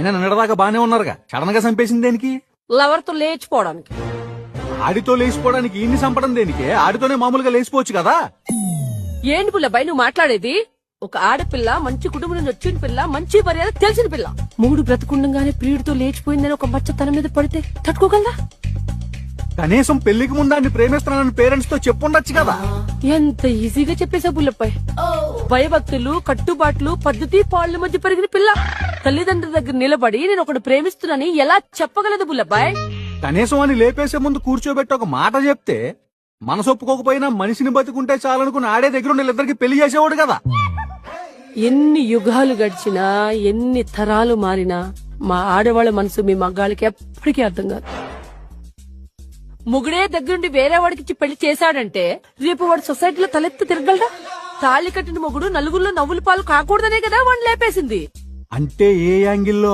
అయినా నిన్నదాకా బానే ఉన్నారుగా, సడన్ గా చంపేసింది దేనికి? లవర్ తో లేచిపోవడానికి. ఆడితో లేచిపోవడానికి ఈయన్ని చంపడం దేనికే? ఆడితోనే మామూలుగా లేచిపోవచ్చు కదా. ఏంటి పుల్లబ్బాయి నువ్వు మాట్లాడేది? ఒక ఆడపిల్ల, మంచి కుటుంబం నుంచి వచ్చిన పిల్ల, మంచి మర్యాద తెలిసిన పిల్ల, మూడు బ్రతుకుండగానే ప్రియుడితో లేచిపోయిందని ఒక మచ్చ తన మీద పడితే తట్టుకోగలరా? కనీసం పెళ్లికి ముందాన్ని ప్రేమిస్తున్నానని పేరెంట్స్ తో చెప్పుండొచ్చు కదా. ఎంత ఈజీగా చెప్పేశా పుల్లబ్బాయి. భయభక్తులు, కట్టుబాట్లు, పద్ధతి పాళ్ల మధ్య పెరిగిన పిల్ల తల్లిదండ్రుల దగ్గర నిలబడి నేను ఒకటి ప్రేమిస్తున్నానని ఎలా చెప్పగలదు పుల్లబ్బాయి? కనీసం అని లేపేసే ముందు కూర్చోబెట్టి ఒక మాట చెప్తే మనసు ఒప్పుకోకపోయినా మనిషిని బతుకుంటే చాలనుకుని ఆడే దగ్గర వీళ్ళిద్దరికి పెళ్లి చేసేవాడు కదా. ఎన్ని యుగాలు గడిచినా, ఎన్ని తరాలు మారినా మా ఆడవాళ్ళ మనసు మీ మగ్గాళ్ళకి ఎప్పటికీ అర్థం కాదు. ముగుడే దగ్గరుండి వేరే వాడికి పెళ్లి చేశాడంటే రేపు వాడు సొసైటీలో తలెత్తి తిరగలడా? తాళి కట్టిన మొగుడు నలుగురిలో నవ్వుల పాలు కాకూడదనే కదా వాడిని లేపేసింది. అంటే ఏ యాంగిల్లో